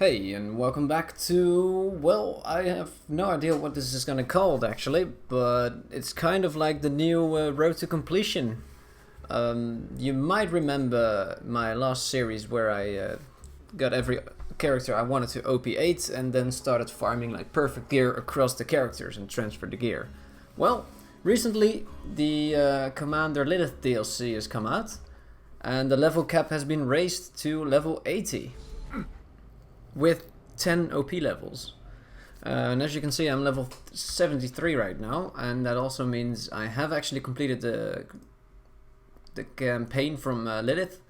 Hey, and welcome back to, well, I have no idea what this is gonna called actually, but it's kind of like the new Road to Completion. You might remember my last series where I got every character I wanted to OP8 and then started farming like perfect gear across the characters and transferred the gear. Well, recently the Commander Lilith DLC has come out and the level cap has been raised to level 80. With 10 OP levels. And as you can see, I'm level 73 right now, and that also means I have actually completed the campaign from Lilith,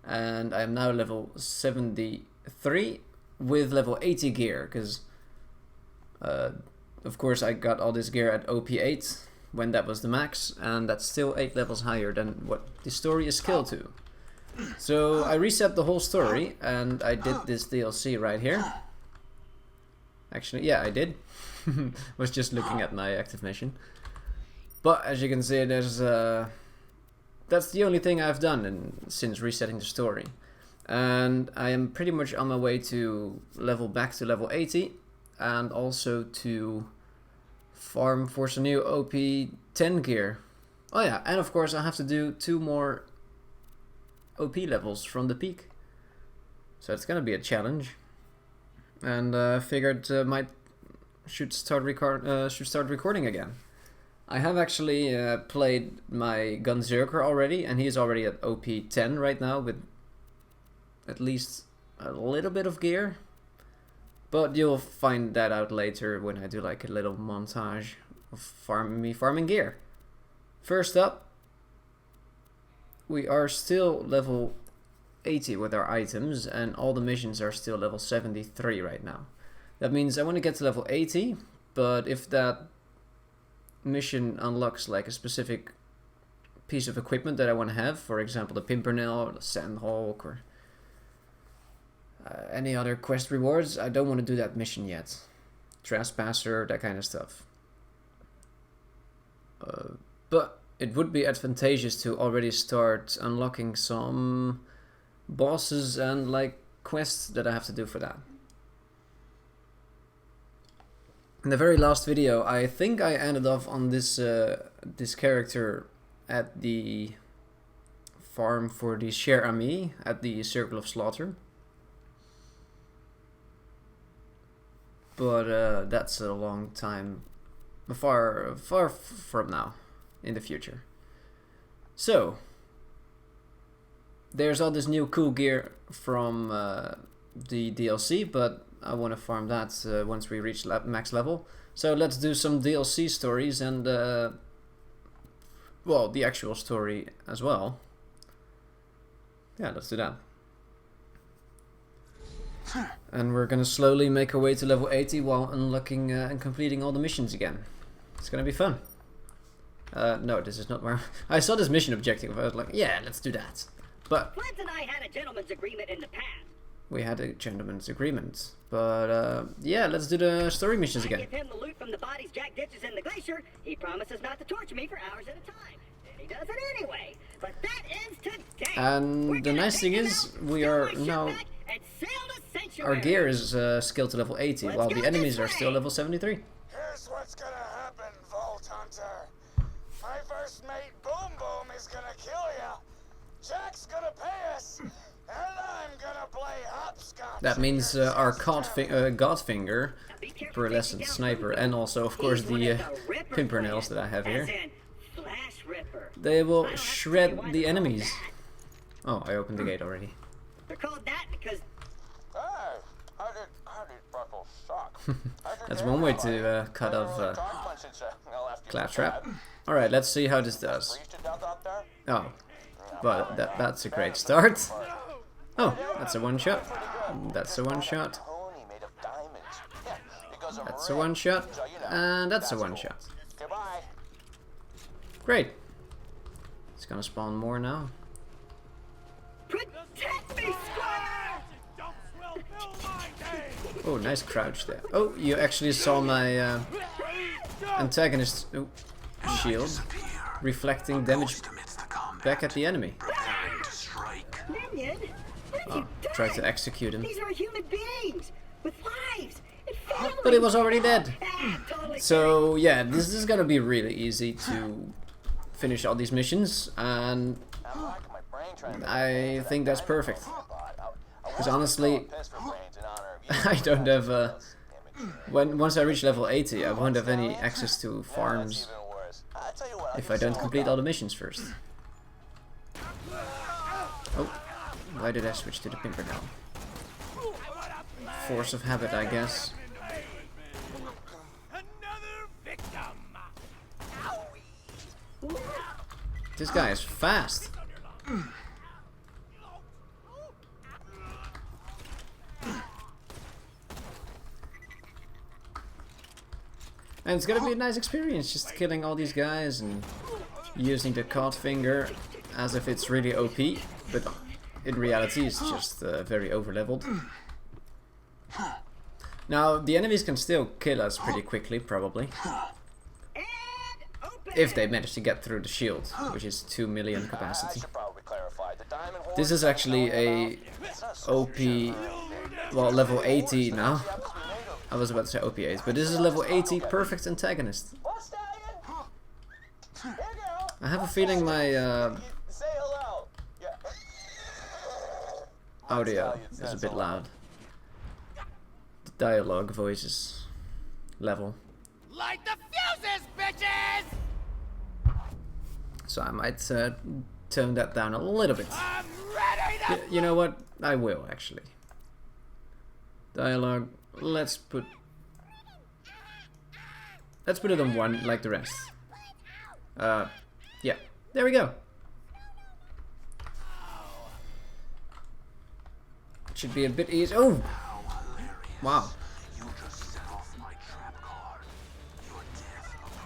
and I am now level 73 with level 80 gear, because of course I got all this gear at OP8 when that was the max, and that's still 8 levels higher than what the story is scaled to. So I reset the whole story and I did this DLC right here. Actually, yeah, I did. Was just looking at my active mission. But as you can see, there's that's the only thing I've done since resetting the story. And I am pretty much on my way to level back to level 80 and also to farm for some new OP 10 gear. Oh yeah, and of course I have to do 2 more OP levels from the peak, so it's gonna be a challenge. And figured should start recording again. I have actually played my Gunzerker already, and he's already at OP 10 right now with at least a little bit of gear. But you'll find that out later when I do like a little montage of farming gear. First up, we are still level 80 with our items, and all the missions are still level 73 right now. That means I want to get to level 80, but if that mission unlocks like a specific piece of equipment that I want to have, for example the Pimpernel or the Sandhawk or any other quest rewards, I don't want to do that mission yet. Trespasser, that kind of stuff. But it would be advantageous to already start unlocking some bosses and like quests that I have to do for that. In the very last video, I think I ended off on this this character at the farm for the Cher Ami at the Circle of Slaughter. But that's a long time, far from now. In the future. So there's all this new cool gear from the DLC, but I want to farm that once we reach max level. So let's do some DLC stories and well, the actual story as well. Yeah, let's do that. And we're gonna slowly make our way to level 80 while unlocking and completing all the missions again. It's gonna be fun. No, this is not where I saw this mission objective. I was like, yeah, let's do that. But Flint and I had a gentleman's agreement in the past. We had a gentleman's agreement. But yeah, let's do the story missions again. Give him the loot from the bodies Jack ditches in the glacier. He promises not to torture me for hours at a time. And he does it anyway. But that ends today. And the nice thing is, we are now. Our gear is scaled to level 80, while the enemies are still level 73. Here's what's gonna happen, Vault Hunter. My first mate, Boom Boom, is gonna kill ya. Jack's gonna pay us, and I'm gonna play hopscotch. That means our Godfinger, Pearlescent Sniper, and also, of course, the Pimpernels that I have here. They will shred the enemies. Oh, I opened the gate already. They're called that because... Hey, how did Buckle suck? That's one way to cut off Claptrap. Alright, let's see how this does. Oh, but that's a great start. Oh, that's a one shot. That's a one shot. That's a one shot. And that's a one shot. Great. It's gonna spawn more now. Protect me, Squire! Oh, nice crouch there. Oh, you actually saw my antagonist shield reflecting damage back at the enemy. Minion, what have you done? Try to execute him. These are human beings. with lives and families. But it was already dead. Totally So yeah, this is gonna be really easy to finish all these missions, and I think that's perfect. Because honestly, I don't have once I reach level 80, I won't have any access to farms if I don't complete all the missions first. Oh, why did I switch to the pimper now? Force of habit, I guess. This guy is fast. And it's gonna be a nice experience just killing all these guys and using the caught finger as if it's really OP, but in reality it's just very over-leveled. Now, the enemies can still kill us pretty quickly, probably. If they manage to get through the shield, which is 2 million capacity. This is actually a OP, well, level 80 now. I was about to say OP8, but this is level 80 perfect antagonist. I have a feeling my audio is a bit loud. The dialogue voice is level. Light the fuses, bitches! So I might tone that down a little bit. I'm ready to You know what? I will, actually. Dialogue, let's put it on 1 like the rest. Yeah, there we go. It should be a bit easy. Oh! Wow.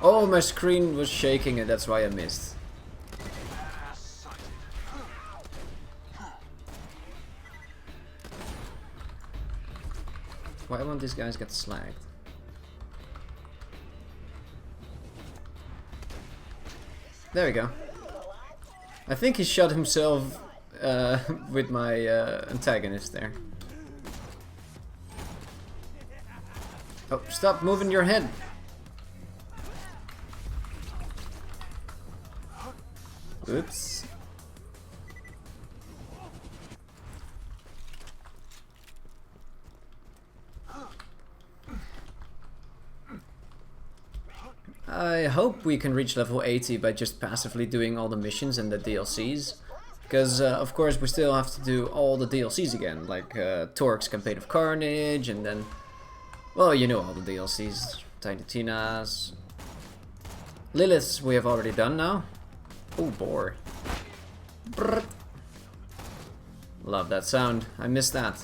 Oh, my screen was shaking and that's why I missed. Why won't these guys get slagged? There we go. I think he shot himself with my antagonist there. Oh, stop moving your head! Oops. I hope we can reach level 80 by just passively doing all the missions and the DLCs. Because, of course, we still have to do all the DLCs again, like Torque's Campaign of Carnage, and then, well, you know all the DLCs. Tiny Tina's. Lilith's we have already done now. Oh, boar. Brrrt. Love that sound. I missed that.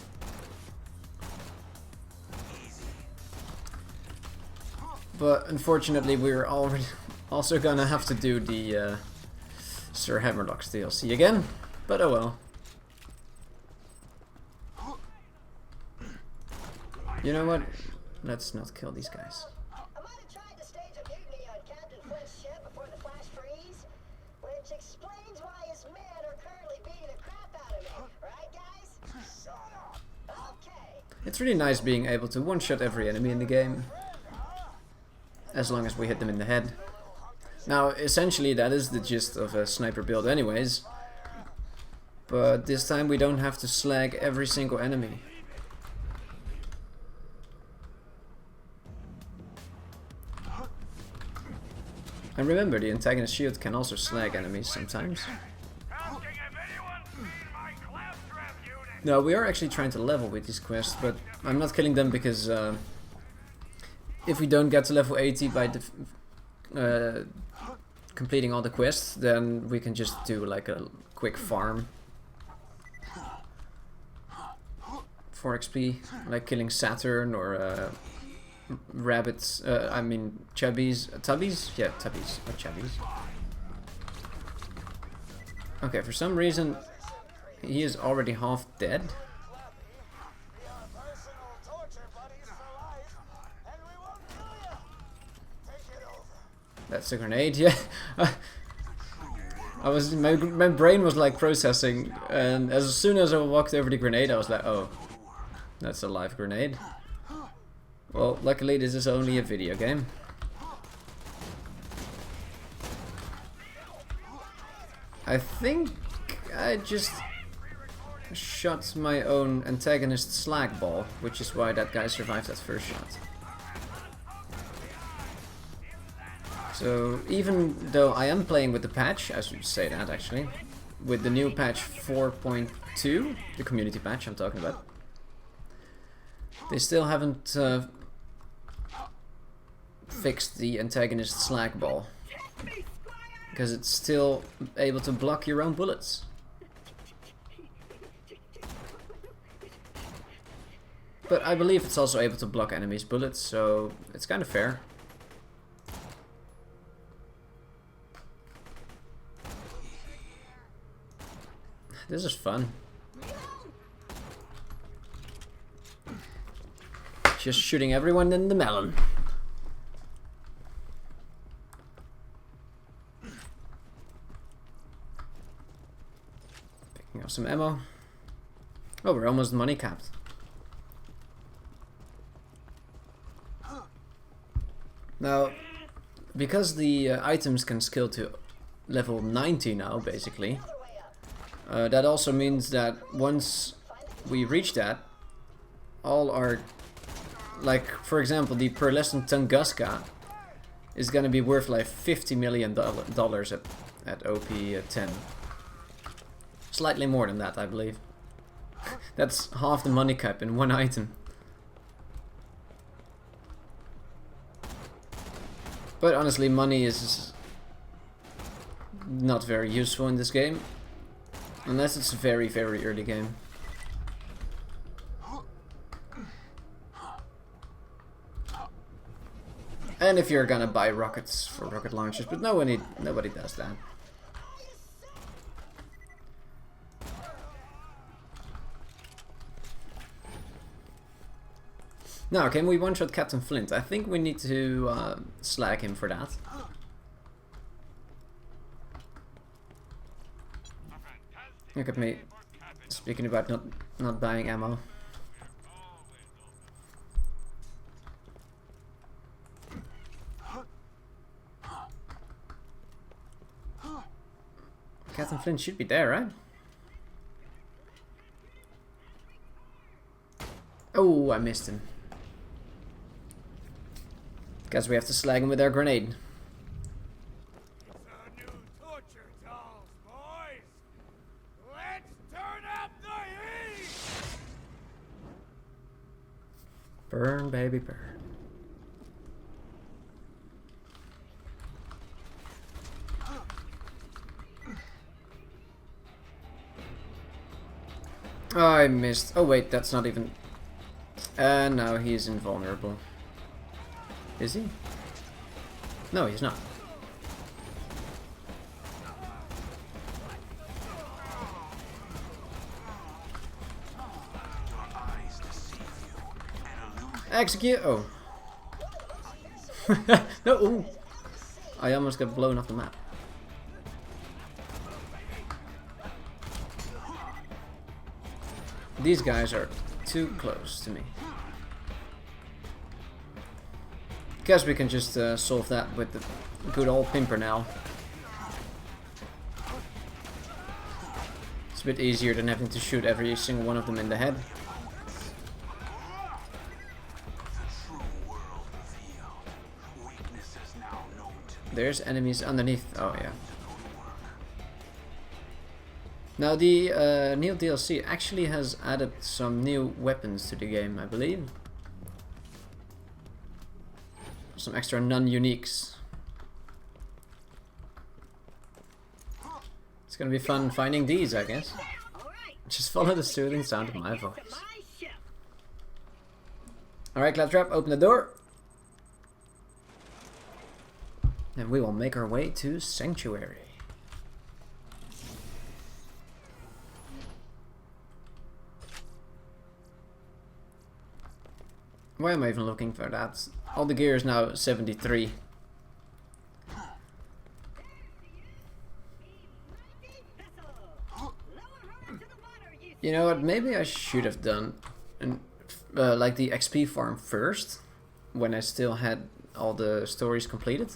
But unfortunately, we're already also gonna have to do the Sir Hammerlock's DLC again. But oh well. You know what? Let's not kill these guys. I might have tried to stage a mutiny on Captain Flint's ship before the flash freeze, which explains why his men are currently beating the crap out of me. Right, guys? Shut up. Okay. It's really nice being able to one-shot every enemy in the game. As long as we hit them in the head. Now, essentially that is the gist of a sniper build anyways. But this time we don't have to slag every single enemy. And remember, the antagonist shield can also slag enemies sometimes. No, we are actually trying to level with these quests, but I'm not killing them because if we don't get to level 80 by completing all the quests, then we can just do like a quick farm for XP, like killing Saturn or rabbits, I mean chubbies, tubbies? Yeah, tubbies, not chubbies. Okay, for some reason he is already half dead. That's a grenade, yeah. My brain was like processing, and as soon as I walked over the grenade, I was like, oh, that's a live grenade. Well, luckily this is only a video game. I think I just shot my own antagonist slag ball, which is why that guy survived that first shot. So even though I am playing with the patch, I should say that actually, with the new patch 4.2, the community patch I'm talking about, they still haven't fixed the antagonist slag ball, because it's still able to block your own bullets. But I believe it's also able to block enemies' bullets, so it's kind of fair. This is fun. Just shooting everyone in the melon. Picking up some ammo. Oh, we're almost money capped. Now, because the items can scale to level 90 now, basically, that also means that once we reach that, all our, like for example, the pearlescent Tunguska is gonna be worth like $50 million at OP 10. Slightly more than that, I believe. That's half the money cap in one item. But honestly, money is not very useful in this game. Unless it's a very, very early game. And if you're gonna buy rockets for rocket launchers, but nobody does that. Now, can we one-shot Captain Flint? I think we need to slag him for that. Look at me, speaking about not buying ammo. Captain Flint should be there, right? Oh, I missed him. Guess we have to slag him with our grenade. Burn, baby, burn. Oh, I missed. Oh wait, that's not even... no, he's invulnerable. Is he? No, he's not. Execute! Oh. No! Ooh. I almost got blown off the map. These guys are too close to me. Guess we can just solve that with the good old Pimpernel. It's a bit easier than having to shoot every single one of them in the head. There's enemies underneath. Oh yeah. Now the new DLC actually has added some new weapons to the game, I believe. Some extra non-uniques. It's gonna be fun finding these, I guess. Just follow the soothing sound of my voice. Alright, Claptrap, open the door. And we will make our way to Sanctuary. Why am I even looking for that? All the gear is now 73. You know what? Maybe I should have done like the XP farm first, when I still had all the stories completed.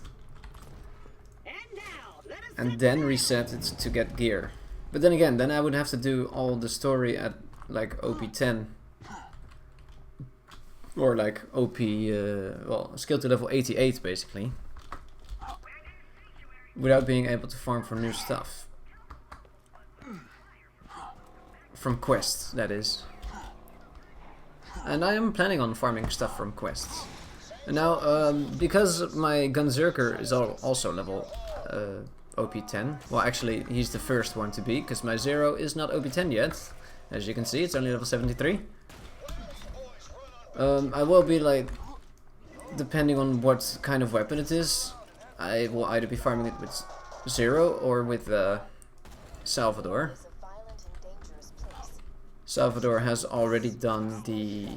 And then reset it to get gear. But then again, then I would have to do all the story at like OP10. Or like OP, well, skill to level 88 basically. Without being able to farm for new stuff. From quests, that is. And I am planning on farming stuff from quests. And now, because my Gunzerker is also level OP10. Well, actually, he's the first one to be, because my Zero is not OP10 yet. As you can see, it's only level 73. I will be like, depending on what kind of weapon it is, I will either be farming it with Zero or with Salvador. Salvador has already done the,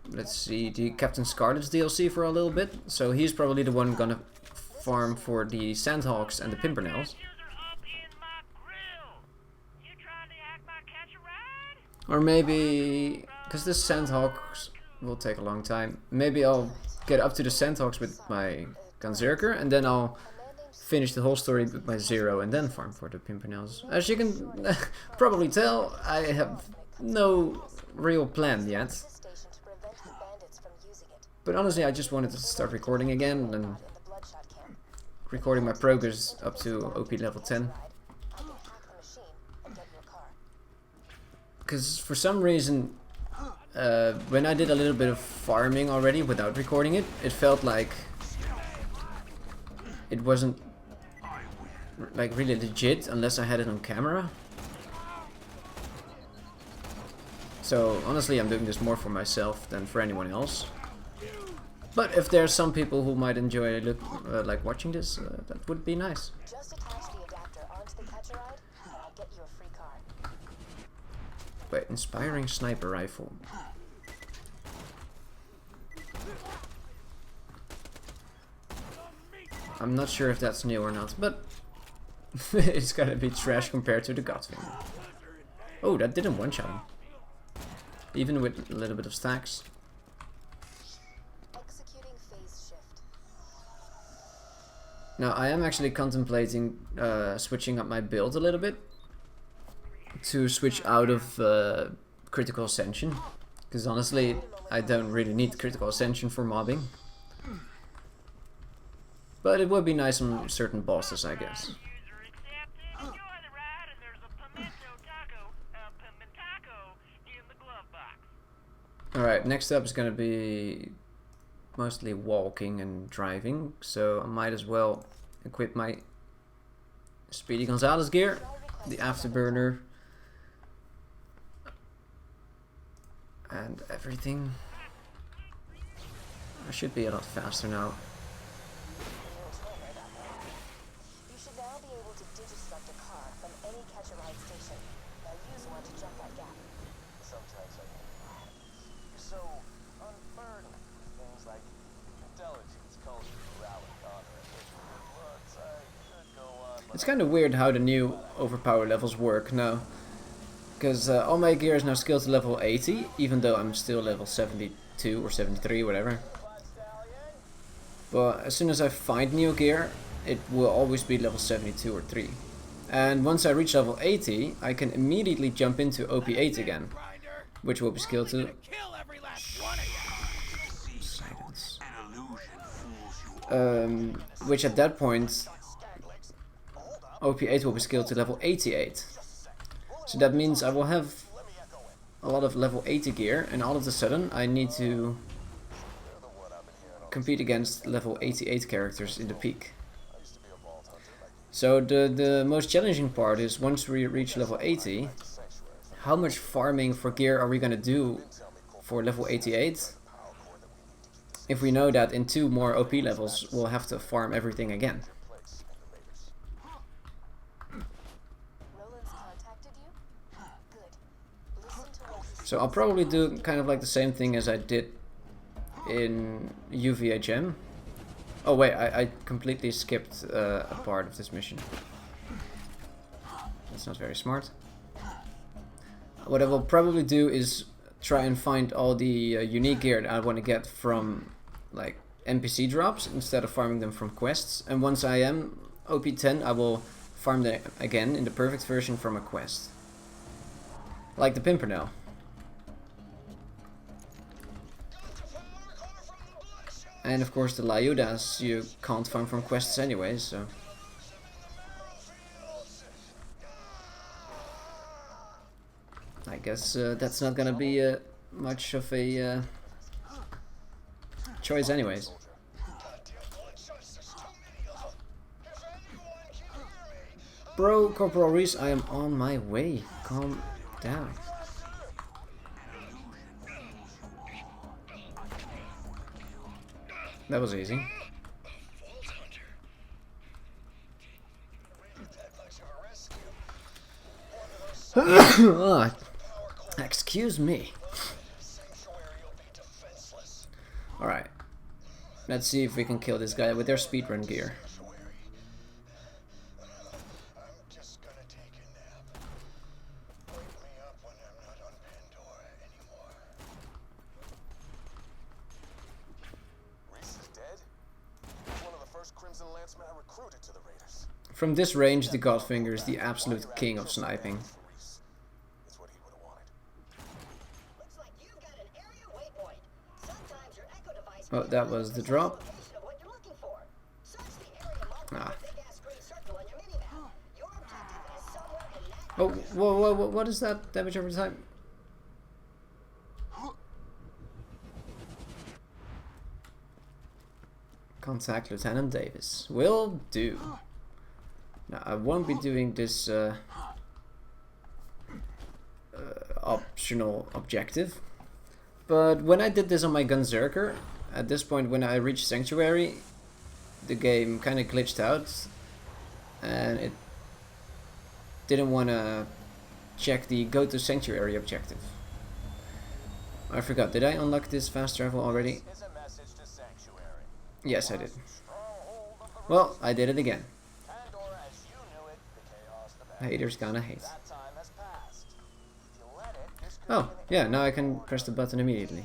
let's see, the Captain Scarlet's DLC for a little bit, so he's probably the one gonna farm for the Sandhawks and the Pimpernels. Or maybe, because the Sandhawks will take a long time, maybe I'll get up to the Sandhawks with my Gunzerker, and then I'll finish the whole story with my Zero and then farm for the Pimpernels. As you can probably tell, I have no real plan yet. But honestly, I just wanted to start recording again and recording my progress up to OP level 10. Because for some reason, when I did a little bit of farming already without recording it, it felt like it wasn't like really legit unless I had it on camera. So honestly, I'm doing this more for myself than for anyone else. But if there's some people who might enjoy like watching this, that would be nice. Just attach the adapter onto the catch a ride, and I'll get you a free car. Wait, inspiring sniper rifle. I'm not sure if that's new or not, but it's gotta be trash compared to the Godfinger. Oh, that didn't one-shot him. Even with a little bit of stacks. Executing phase shift. Now, I am actually contemplating switching up my build a little bit. To switch out of critical ascension. Because honestly, I don't really need critical ascension for mobbing. But it would be nice on certain bosses, I guess. Alright, next up is gonna be mostly walking and driving, so I might as well equip my Speedy Gonzalez gear, the afterburner, and everything. I should be a lot faster now. You should now be able to digistruct a car from any catch-a-ride station. Now use one to jump that gap. Sometimes I you're so unburdened. Things like intelligence, culture, morality, honor, and looks. I could go on. It's kind of weird how the new overpower levels work now. Because all my gear is now skilled to level 80, even though I'm still level 72 or 73, whatever. But as soon as I find new gear, it will always be level 72 or 3. And once I reach level 80, I can immediately jump into OP8 again, which will be skilled to... Silence. Which at that point, OP8 will be skilled to level 88. So that means I will have a lot of level 80 gear, and all of a sudden I need to compete against level 88 characters in the peak. So the most challenging part is once we reach level 80, how much farming for gear are we gonna do for level 88? If we know that in 2 more OP levels we'll have to farm everything again. So I'll probably do kind of like the same thing as I did in UVHM. Oh wait, I completely skipped a part of this mission. That's not very smart. What I will probably do is try and find all the unique gear that I want to get from like NPC drops instead of farming them from quests. And once I am OP 10, I will farm them again in the perfect version from a quest. Like the Pimpernel. And of course the Lyudas you can't farm from quests anyway, so... I guess that's not gonna be much of a choice anyways. Bro, Corporal Reese, I am on my way. Calm down. That was easy. Excuse me. Alright. Let's see if we can kill this guy with their speedrun gear. From this range, the Godfinger is the absolute king of sniping. Oh, that was the drop. Ah. Oh, whoa, what is that? Damage over time? Contact Lieutenant Davis. Will do. Now, I won't be doing this optional objective. But when I did this on my Gunzerker, at this point when I reached Sanctuary, the game kind of glitched out. And it didn't want to check the go to Sanctuary objective. I forgot, did I unlock this fast travel already? Yes, I did. Well, I did it again. Haters gonna hate. Oh, yeah, now I can press the button immediately.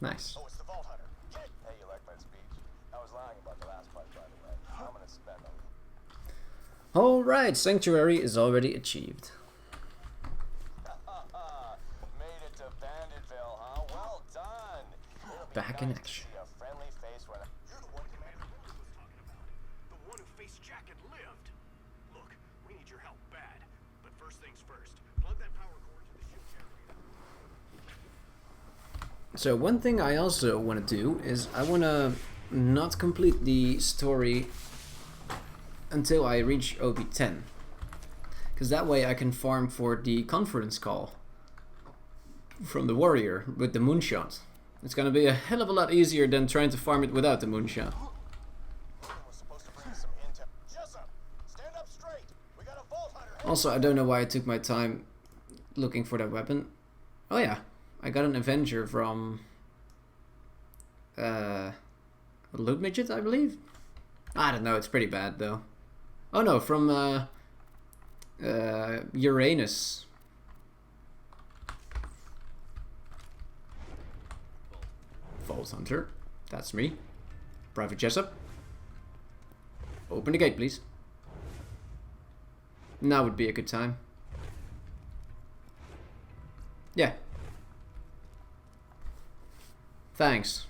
Nice. Alright, Sanctuary is already achieved. Back in action. So one thing I also want to do is I want to not complete the story until I reach OP10. Because that way I can farm for the conference call from the warrior with the moonshot. It's gonna be a hell of a lot easier than trying to farm it without the moonshot. Also, I don't know why I took my time looking for that weapon. Oh yeah, I got an Avenger from Loot Midget, I believe? I don't know, it's pretty bad though. Oh no, from Uranus. Vault Hunter, that's me. Private Jessup. Open the gate, please. Now would be a good time. Yeah. Thanks.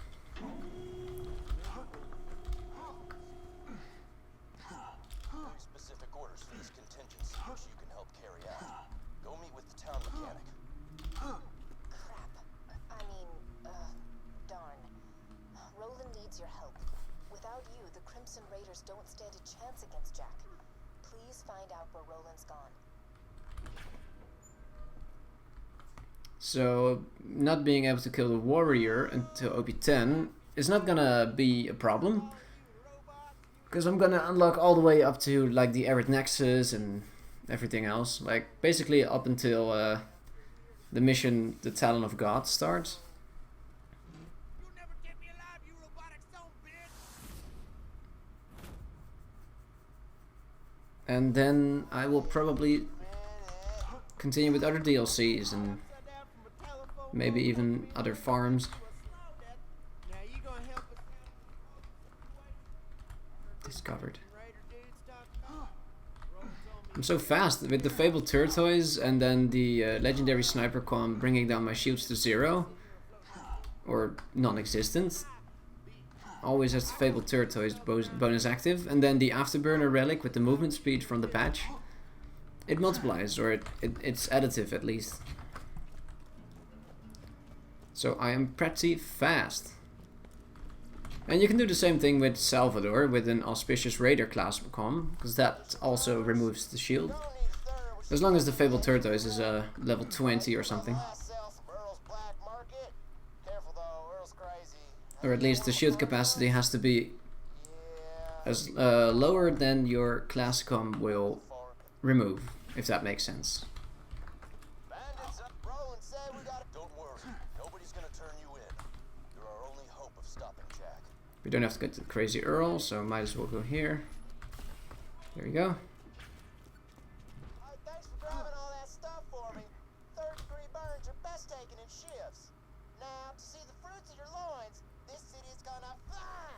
Specific orders for this contingency which you can help carry out. Go meet with the town mechanic. Crap. I mean, darn. Roland needs your help. Without you, the Crimson Raiders don't stand a chance against Jack. Please find out where Roland's gone. So, not being able to kill the warrior until OP10 is not gonna be a problem. Because I'm gonna unlock all the way up to like the Arid Nexus and everything else. Like basically up until the mission, the Talon of God starts. And then I will probably continue with other DLCs and maybe even other farms. Discovered. I'm so fast with the Fabled Turtoise and then the Legendary Sniper Con bringing down my shields to 0 or non-existent. Always has the Fabled Turtoise bonus active, and then the Afterburner Relic with the movement speed from the patch. It multiplies, or it's additive at least. So I am pretty fast. And you can do the same thing with Salvador with an Auspicious Raider class com, because that also removes the shield. As long as the Fabled Turtoise is level 20 or something. Or at least the shield capacity has to be as lower than your class com will remove, if that makes sense. We don't have to get to the Crazy Earl, so might as well go here. There we go. Thanks for grabbing all that stuff for me. Third-degree burns are best taken in shifts. Now, to see the fruits of your loins, this city is gonna fly.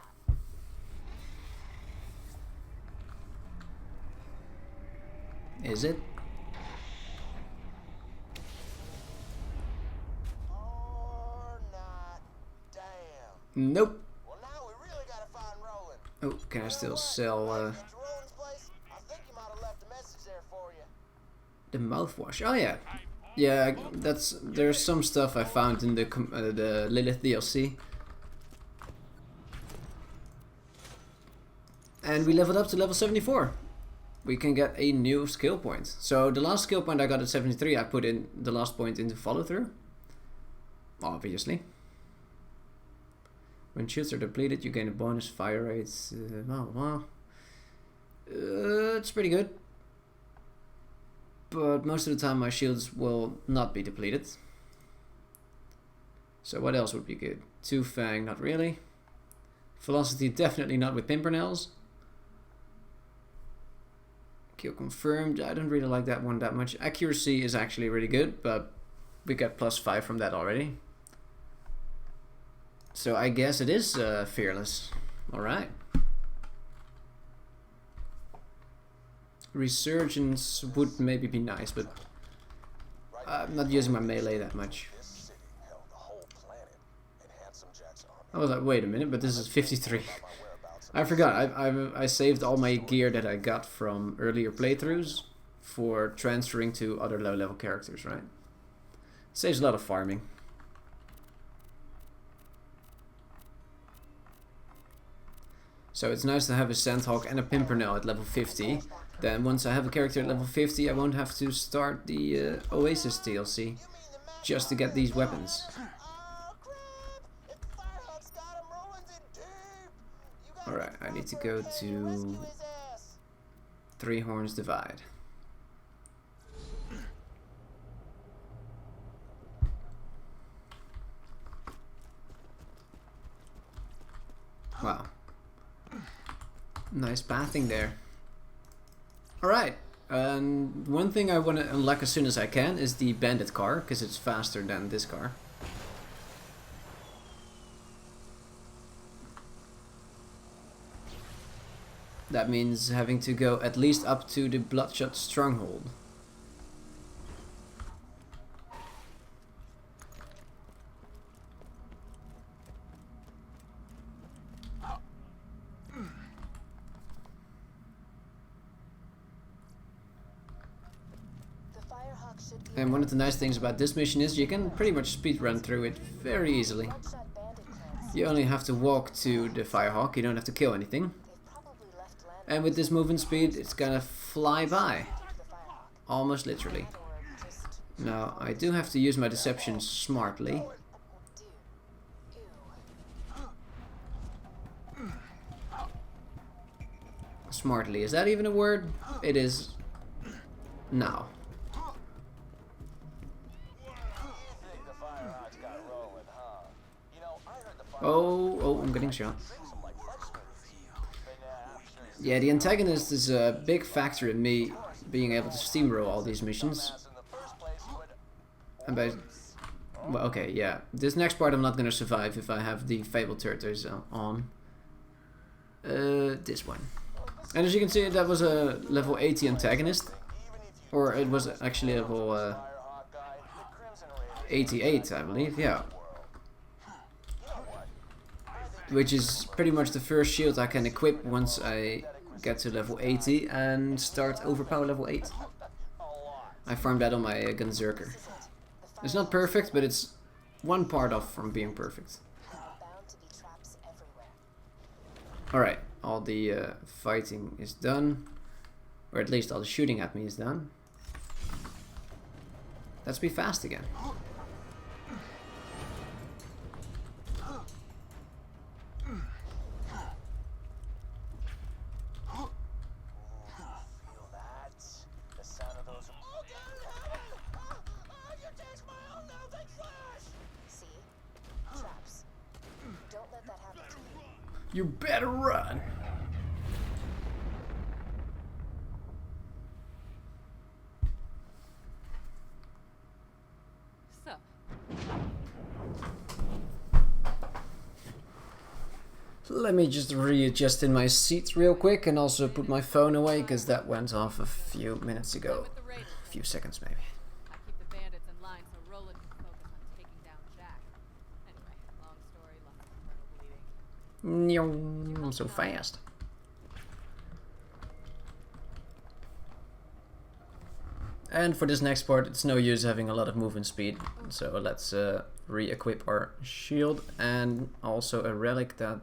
Is it? Or not. Damn. Nope. Well, now we really gotta find Roland. Oh, can I still sell Get to Roland's place. I think he might have left a message there for you. the mouthwash? Oh yeah. Yeah, there's some stuff I found in the Lilith DLC. And we leveled up to level 74. We can get a new skill point. So the last skill point I got at 73, I put in the last point into follow through. Obviously. When shields are depleted, you gain a bonus fire rate. It's pretty good. But most of the time my shields will not be depleted. So what else would be good? Two Fang, not really. Velocity, definitely not with Pimpernels. Kill confirmed, I don't really like that one that much. Accuracy is actually really good, but we got +5 from that already. So I guess it is fearless. Alright. Resurgence would maybe be nice, but I'm not using my melee that much. I was like, wait a minute, but this is 53. I forgot, I saved all my gear that I got from earlier playthroughs for transferring to other low level characters, right? Saves a lot of farming. So it's nice to have a Sandhawk and a Pimpernel at level 50. Then once I have a character at level 50, I won't have to start the Oasis DLC just to get these weapons. Alright, I need to go to Three Horns Divide. Wow. Nice pathing there. Alright, and one thing I want to unlock as soon as I can is the bandit car, because it's faster than this car. That means having to go at least up to the Bloodshot Stronghold. And one of the nice things about this mission is you can pretty much speedrun through it very easily. You only have to walk to the Firehawk, you don't have to kill anything. And with this movement speed, it's gonna fly by. Almost literally. Now, I do have to use my deception smartly. Smartly, is that even a word? It is now. Oh, I'm getting shot. Yeah, the antagonist is a big factor in me being able to steamroll all these missions. And by, well, okay, yeah. This next part I'm not gonna survive if I have the Fable Turtles on. This one. And as you can see, that was a level 80 antagonist. Or it was actually level 88, I believe, yeah. Which is pretty much the first shield I can equip once I get to level 80 and start overpower level 8. I farmed that on my Gunzerker. It's not perfect, but it's one part off from being perfect. Alright, all the fighting is done. Or at least all the shooting at me is done. Let's be fast again. You better run. So. Let me just readjust in my seat real quick and also put my phone away because that went off a few minutes ago. A few seconds maybe. I keep the bandits in line so Roland can focus on taking down Jack. Anyway, long story, lots of internal bleeding. I'm so fast. And for this next part, it's no use having a lot of movement speed. So let's re-equip our shield and also a relic that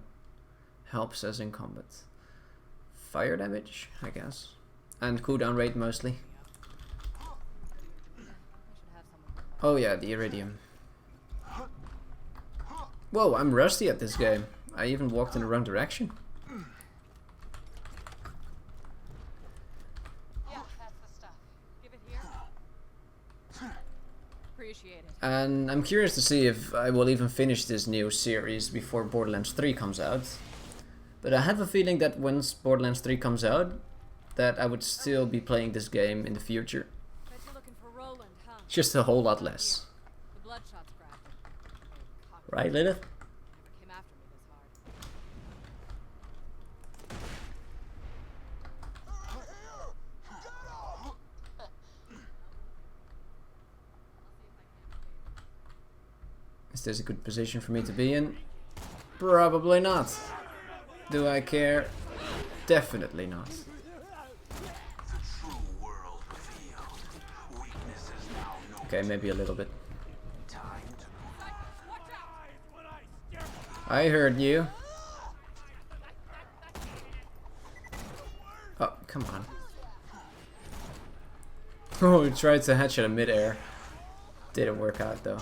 helps us in combat. Fire damage, I guess. And cooldown rate mostly. Oh yeah, the iridium. Whoa, I'm rusty at this game. I even walked in the wrong direction. Yeah, that's the stuff. Give it here. Appreciate it. And I'm curious to see if I will even finish this new series before Borderlands 3 comes out. But I have a feeling that once Borderlands 3 comes out, that I would still be playing this game in the future. Bet you're looking for Roland, huh? Just a whole lot less. The bloodshot's grabbed him. Right, Lilith? Never came after me this hard. Is this a good position for me to be in? Probably not. Do I care? Definitely not. Okay, maybe a little bit. I heard you. Oh, come on. Oh, he tried to headshot in mid-air. Didn't work out though.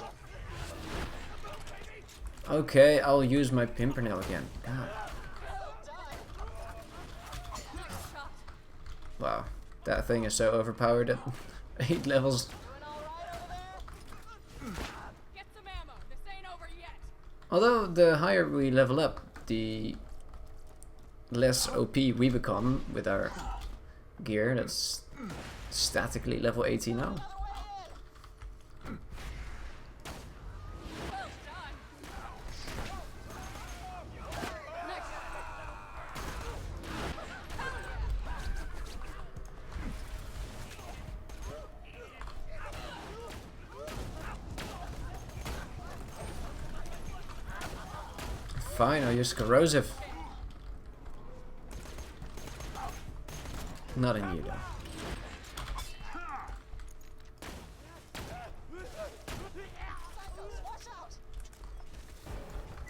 Okay, I'll use my Pimpernel again. God. Wow, that thing is so overpowered at 8 levels. Get some ammo. This ain't over yet. Although the higher we level up, the less OP we become with our gear. That's statically level 80 now. Fine, I'll use corrosive. Not in you though.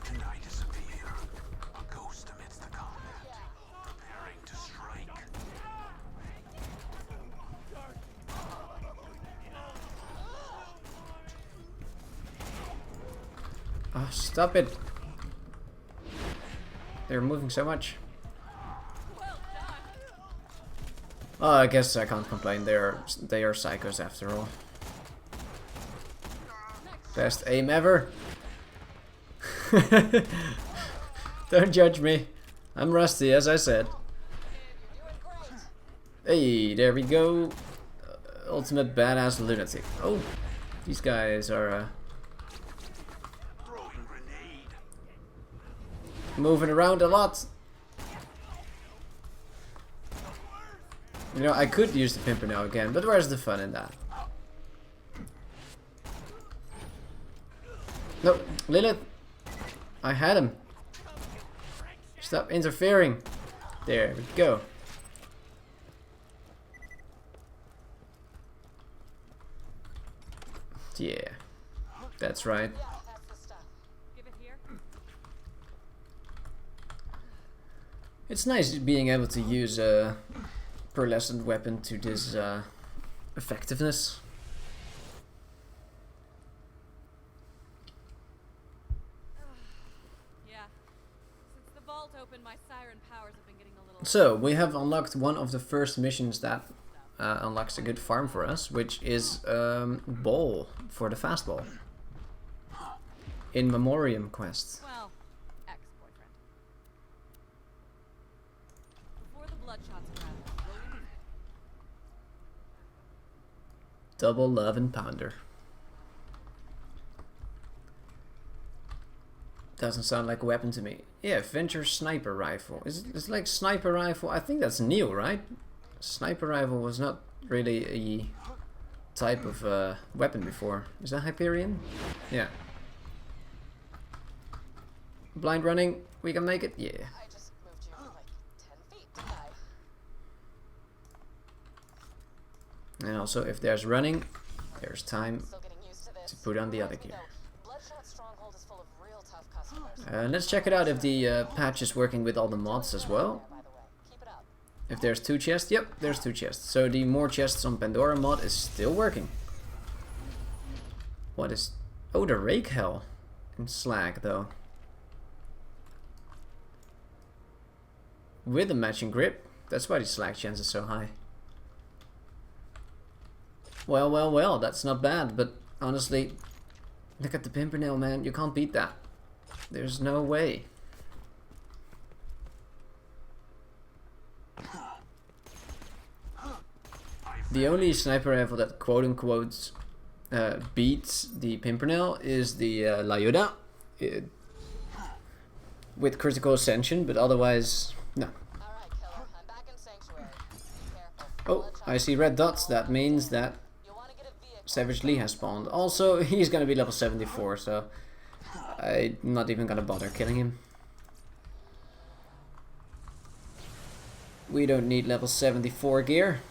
Tonight is a fear, a ghost amidst the combat, preparing to strike. Oh, stop it. They're moving so much. Oh, I guess I can't complain. They are psychos after all. Best aim ever. Don't judge me. I'm rusty, as I said. Hey, there we go. Ultimate badass lunatic. Oh, These guys are Throwing grenade. moving around a lot. You know, I could use the Pimpernel again, but where's the fun in that? No, Lilith! I had him. Stop interfering. There we go. Yeah, that's right. Yeah, that's the stuff. Give it here. It's nice being able to use a pearlescent weapon to this effectiveness. Yeah. Since the vault opened, my siren powers have been getting a little. So, we have unlocked one of the first missions that unlocks a good farm for us, which is ball for the fastball. In Memoriam quest. Well, ex-boyfriend. Before the bloodshots arrived, Roland Double love and pounder. Doesn't sound like a weapon to me. Yeah, Venture sniper rifle. It's like sniper rifle. I think that's new, right? Sniper rifle was not really a type of weapon before. Is that Hyperion? Yeah. Blind running. We can make it. Yeah. I just moved you like 10 feet, didn't I? And also, if there's running, there's time Still getting used to this. to put on the other Reminds me gear. though, Bloodshot Stronghold is full of real tough customers. Let's check it out if the patch is working with all the mods as well. By the way, keep it up. If there's 2 chests, yep, there's 2 chests. So the more chests on Pandora mod is still working. What is... Oh, the Rake Hell in Slag, though. With a matching grip. That's why the Slag chance is so high. Well, well, well, that's not bad, but honestly, look at the Pimpernel, man. You can't beat that. There's no way. The only sniper rifle that quote-unquote beats the Pimpernel is the Lyuda with critical ascension, but otherwise, no. Alright, killer. I'm back in Sanctuary. Be careful. Oh, Bloodshot I see red dots. That means that You'll want to get a vehicle. Savage Lee has spawned. Also, he's gonna be level 74, so I'm not even gonna bother killing him. We don't need level 74 gear.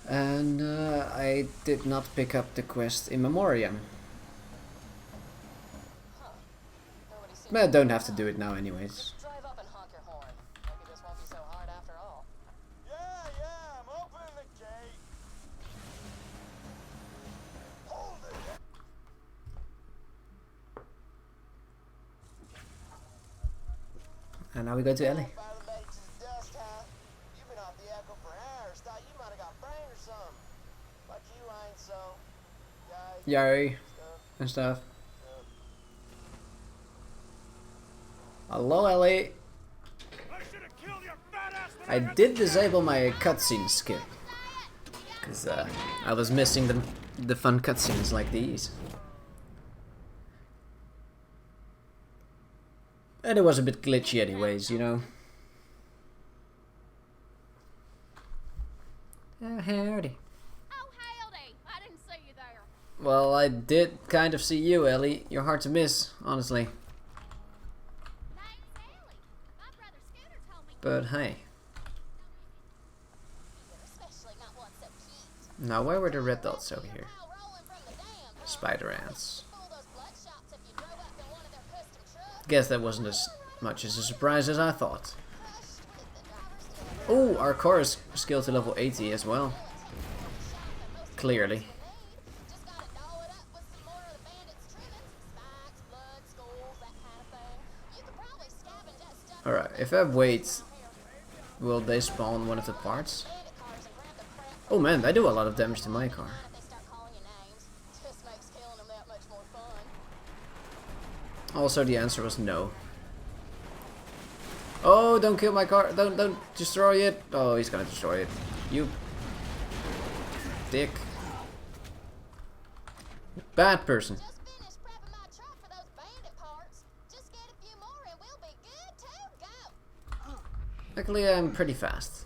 And I did not pick up the quest in Memoriam. Nobody seems But I don't have to do it now anyways. Drive up and honk your horn. Maybe this won't be so hard after all. Yeah, I'm opening the gate. Hold it. And now we go to Ellie. Battle Bates' dust, huh? You've been off the echo for hours. Thought you might have got brain or something. But you ain't so. Guys, Yay stuff. and stuff. Hello, Ellie. I did disable my cutscene skip because I was missing the fun cutscenes like these, and it was a bit glitchy, anyways. You know. Oh, howdy. Oh, howdy! I didn't see you there. Well, I did kind of see you, Ellie. You're hard to miss, honestly. Name's Ellie. My brother Scooter told me. But hey, Especially not one so cute. now where were the red dots over here? Now rolling from the dam, huh? Spider ants. Fool those bloodshots if you drove up in one of their custom trucks. Guess that wasn't as much as a surprise as I thought. Crushed with the driver's door. Oh, our car is scaled to level 80 as well. Clearly. Just gotta doll it up with some more of the bandits' trimmings. Spikes, blood, skulls, that kind of thing. You could probably scavenge that stuff. Alright, if I wait, will they spawn one of the parts? Bandit cars and grab the crap Oh man, they do a lot of damage to my car. if they start calling you names. Just makes killing them that much more fun. Also, the answer was no. Oh, don't kill my car. Don't destroy it. Oh, he's gonna destroy it. You dick. Bad person. Just finished prepping my truck for those bandit parts. Just get a few more and we'll be good to go. Luckily, I'm pretty fast.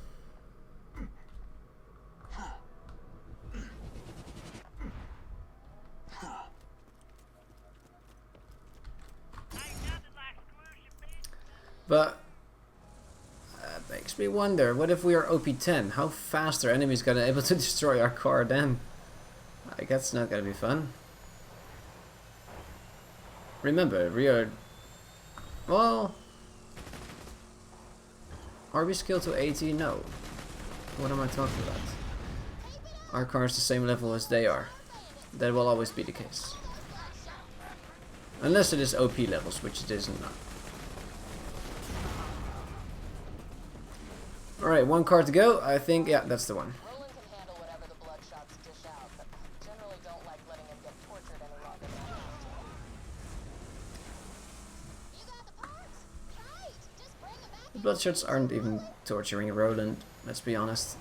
But that makes me wonder, what if we are OP10? How fast are enemies gonna be able to destroy our car then? I guess it's not gonna be fun. Remember, we are... Well... Are we skilled to 80? No. What am I talking about? Our car is the same level as they are. That will always be the case. Unless it is OP levels, which it is not. Alright, one card to go. I think, yeah, that's the one. Roland can handle whatever the bloodshots dish out, but generally don't like letting him get tortured any longer than he has to. You got the parts? Right! Just bring them back. The Bloodshots aren't even torturing Roland, let's be honest.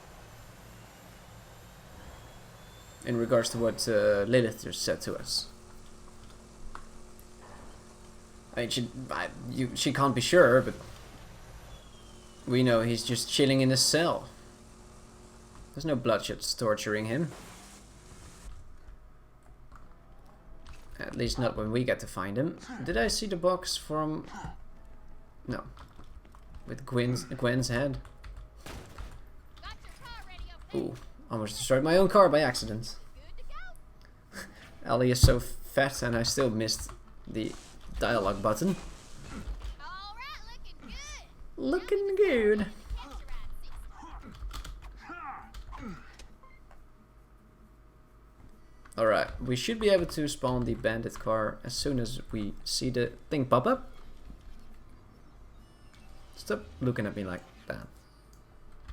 In regards to what Lilith just said to us. I mean, she can't be sure, but we know he's just chilling in his cell. There's no Bloodshots torturing him. At least not when we get to find him. Did I see the box from... No. With Gwen's head. Got your car ready over there. Ooh, almost destroyed my own car by accident. Good to go. Ellie is so fat and I still missed the dialogue button. All right, looking good. Looking good. Catch you around 6. Alright, we should be able to spawn the bandit car as soon as we see the thing pop up. Stop looking at me like that.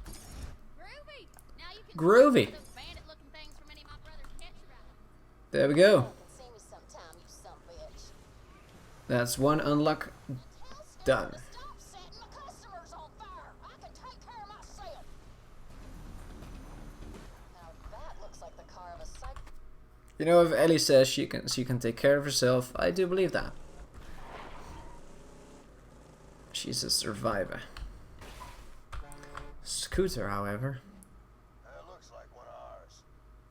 Groovy. Now you can Groovy. those bandit-looking things from any of my brother's catch around. There we go. Come and see me sometime, you son of a bitch. That's one unlock Tell Steve done. to stop setting my customers on fire. I can take care of myself. Now that looks like the car of a psych. You know, if Ellie says she can take care of herself, I do believe that. She's a survivor. Scooter, however. Looks like one of ours.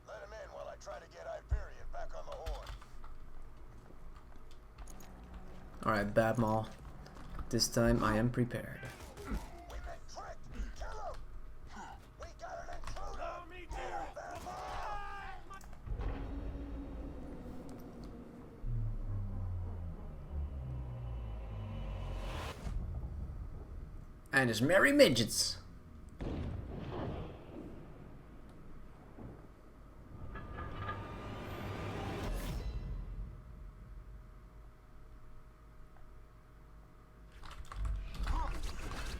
Let him in while I try to get Hyperion back on the horn. Alright, Bad Mall. This time I am prepared. We've been tricked. Kill him. We got an intruder. And his merry midgets.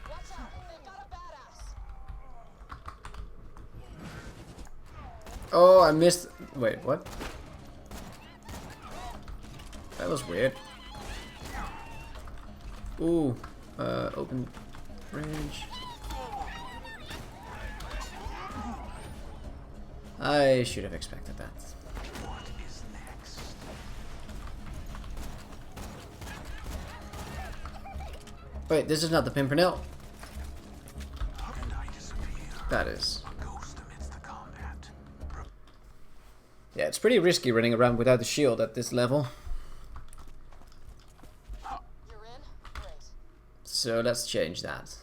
Watch out, they've got a badass. Oh, I missed. Wait, what? That was weird. Ooh, open range. I should have expected that. What is next? Wait, this is not the Pimpernel. And I disappear. That is. A ghost amidst the combat. Yeah, it's pretty risky running around without a shield at this level. You're in? Great. So let's change that.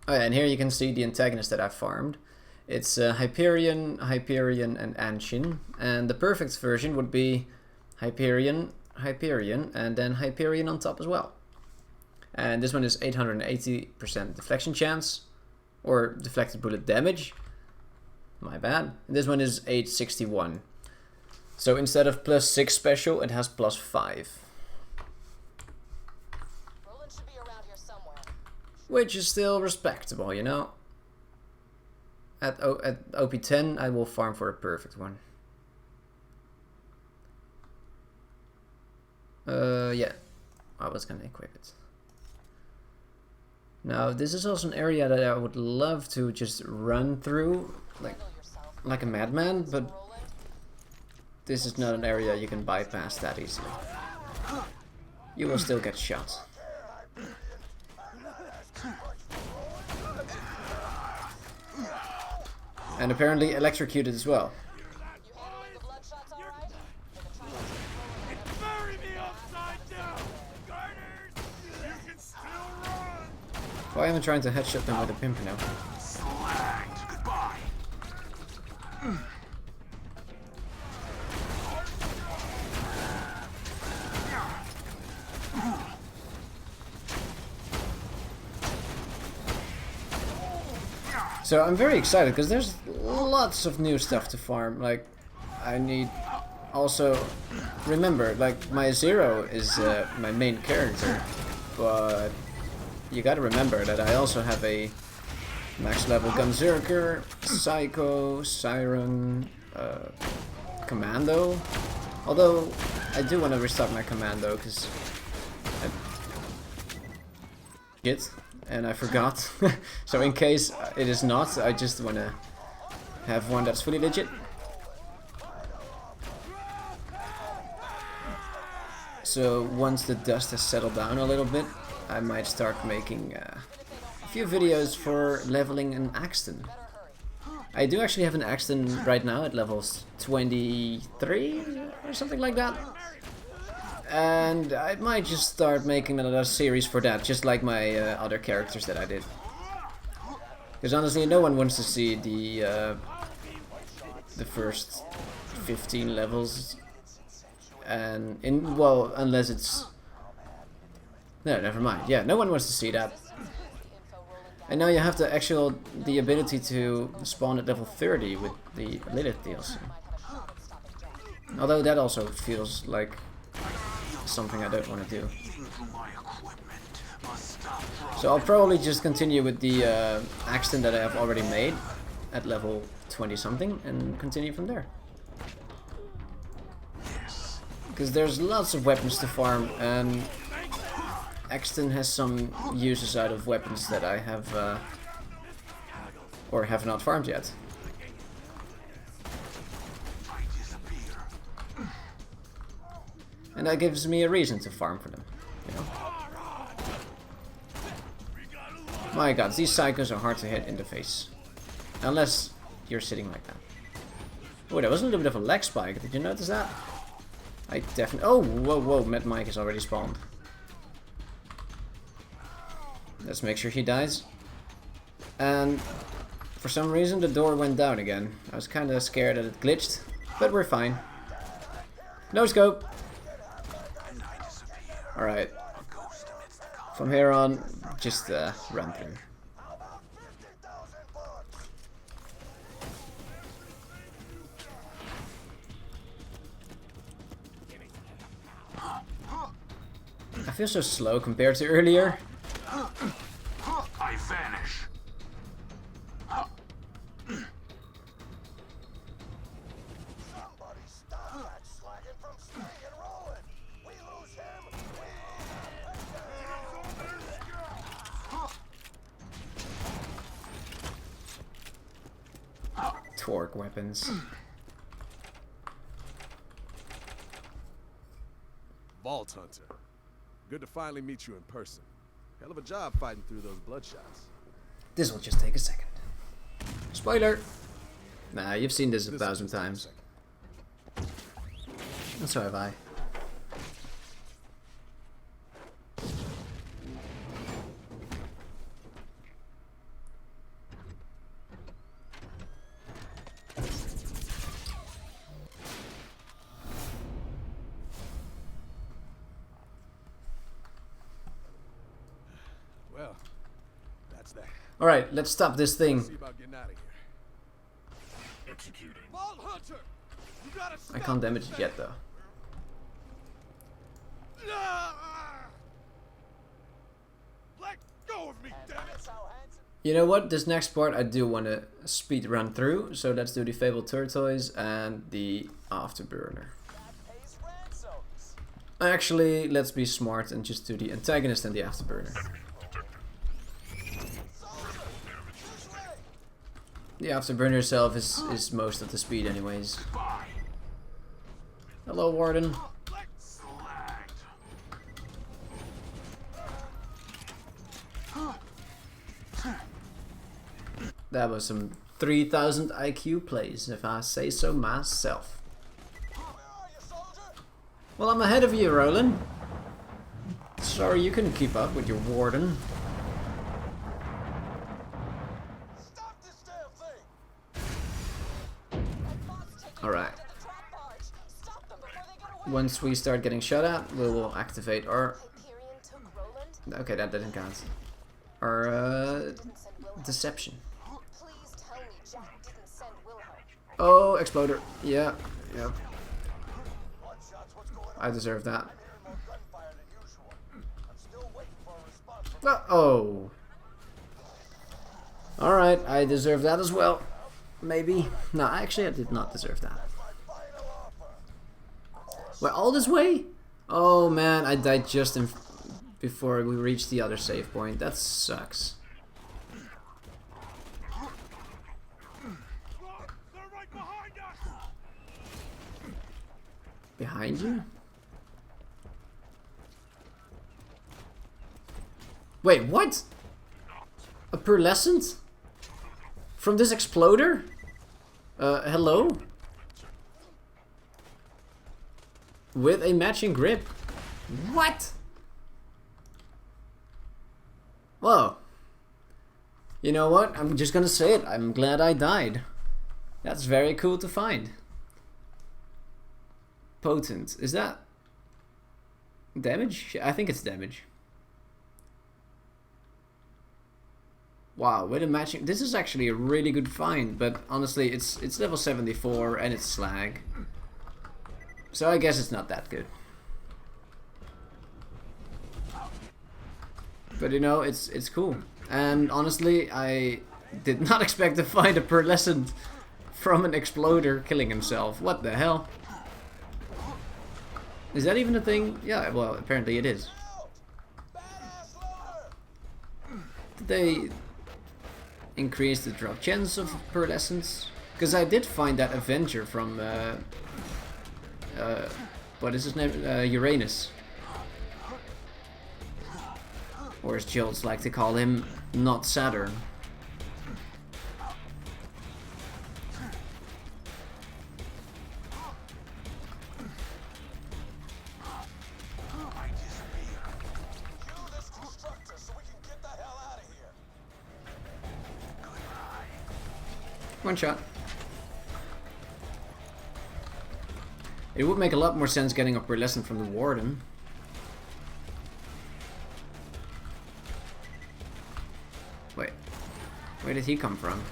Oh yeah, and here you can see the antagonist that I farmed. It's Hyperion, Hyperion, and Anshin. And the perfect version would be Hyperion, Hyperion, and then Hyperion on top as well. And this one is 880% deflection chance, or deflected bullet damage. My bad. And this one is 861. So instead of +6 special, it has +5. Roland should be around here somewhere. Which is still respectable, you know. At OP10, I will farm for a perfect one. Yeah, I was gonna equip it. Now this is also an area that I would love to just run through like a madman, but this is not an area you can bypass that easily. You will still get shot. And apparently electrocuted as well. Bury me upside down! Garters! You can still run! Why am I trying to headshot them with a pimp now? Slagged. Goodbye. So I'm very excited because there's lots of new stuff to farm. Like, I need also remember, like, my Zero is my main character, but you gotta remember that I also have a max level Gunzerker, Psycho, Siren, Commando. Although I do want to restock my Commando because and I forgot. So in case it is not, I just want to have one that's fully legit. So once the dust has settled down a little bit, I might start making a few videos for leveling an Axton. I do actually have an Axton right now at levels 23 or something like that. And I might just start making another series for that, just like my other characters that I did. Because honestly, no one wants to see the first 15 levels, and well, unless it's no, never mind. Yeah, no one wants to see that. And now you have the ability to spawn at level 30 with the Lilith DLC. Although that also feels like something I don't want to do. So I'll probably just continue with the Axton that I have already made at level 20 something and continue from there. Because there's lots of weapons to farm, and Axton has some uses out of weapons that I have or have not farmed yet. And that gives me a reason to farm for them, you know? My god, these psychos are hard to hit in the face. Unless you're sitting like that. Oh, that was a little bit of a leg spike. Did you notice that? I definitely... Oh, whoa, whoa, Mad Mike is already spawned. Let's make sure he dies. And for some reason the door went down again. I was kind of scared that it glitched, but we're fine. No scope. Alright. From here on, just run through. I feel so slow compared to earlier. I vanish. Somebody stop that slagging from staying rolling. We lose him. Torque weapons. Vault Hunter. Good to finally meet you in person. Hell of a job fighting through those bloodshots. This will just take a second. Spoiler! Nah, you've seen this 1,000 times. And so have I. Well, that's that. Alright, let's stop this thing. See about getting out of here. Executing. Vault Hunter! You gotta stop I can't damage it yet though. Let go of me, damn it! You know what? This next part I do want to speed run through, so let's do the Fabled Tortoise and the Afterburner. Actually, let's be smart and just do the antagonist and the afterburner. The afterburner itself is most of the speed anyways. Hello, Warden. That was some 3000 IQ plays, if I say so myself. Well, I'm ahead of you, Roland. Sorry you couldn't keep up with your Warden. Alright. Once we start getting shot at, we will activate our... Okay, that didn't count. Our deception. Oh, exploder. Yeah, yeah. I deserve that. Uh-oh. Alright, I deserve that as well. Maybe. No, actually I did not deserve that. Wait, all this way? Oh man, I died just before we reached the other save point. That sucks. Behind you? Wait, what? A pearlescent? From this exploder? Hello? With a matching grip? What? Whoa. You know what? I'm just gonna say it. I'm glad I died. That's very cool to find. Potent. Is that damage? I think it's damage. Wow, with a matching... This is actually a really good find, but honestly, it's level 74 and it's slag. So I guess it's not that good. But you know, it's cool. And honestly, I did not expect to find a pearlescent from an exploder killing himself. What the hell? Is that even a thing? Yeah, well, apparently it is. Did they increase the drop chance of pearlescents? Because I did find that Avenger from what is his name? Uranus. Or as Jolts like to call him, not Saturn. One shot. It would make a lot more sense getting a pearlescent from the Warden. Wait, where did he come from?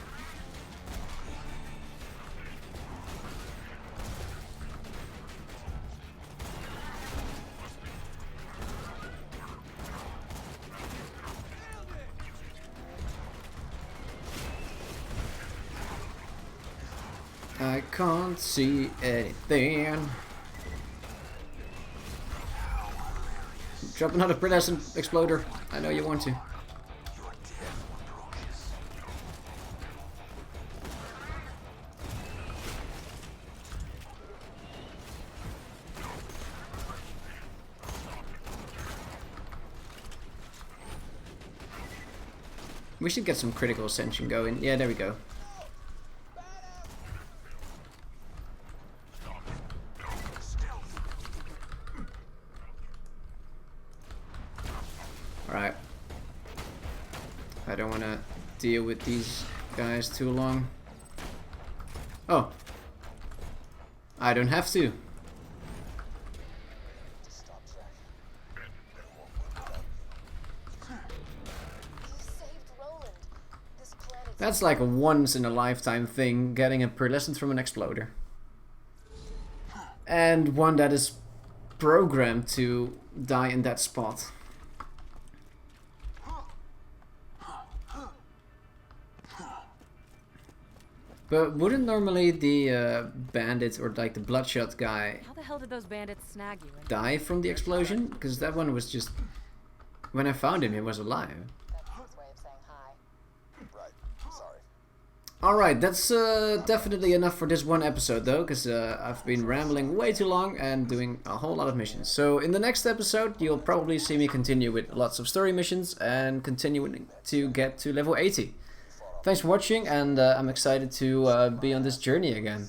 I can't see anything. Drop another pearlescent exploder. I know you want to. We should get some critical ascension going. Yeah, there we go. Alright. I don't want to deal with these guys too long. Oh. I don't have to. That's like a once in a lifetime thing, getting a pearlescent from an exploder. And one that is programmed to die in that spot. But wouldn't normally the bandit or like the bloodshot guy How the hell did those bandits snag you? die from the explosion? Because that one was just... When I found him, he was alive. That's his way of saying hi. Right. Sorry. Alright, that's definitely enough for this one episode though, because I've been rambling way too long and doing a whole lot of missions. So in the next episode, you'll probably see me continue with lots of story missions and continuing to get to level 80. Thanks for watching, and I'm excited to be on this journey again.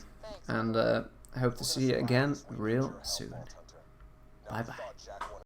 And I hope to see you again real soon. Bye bye.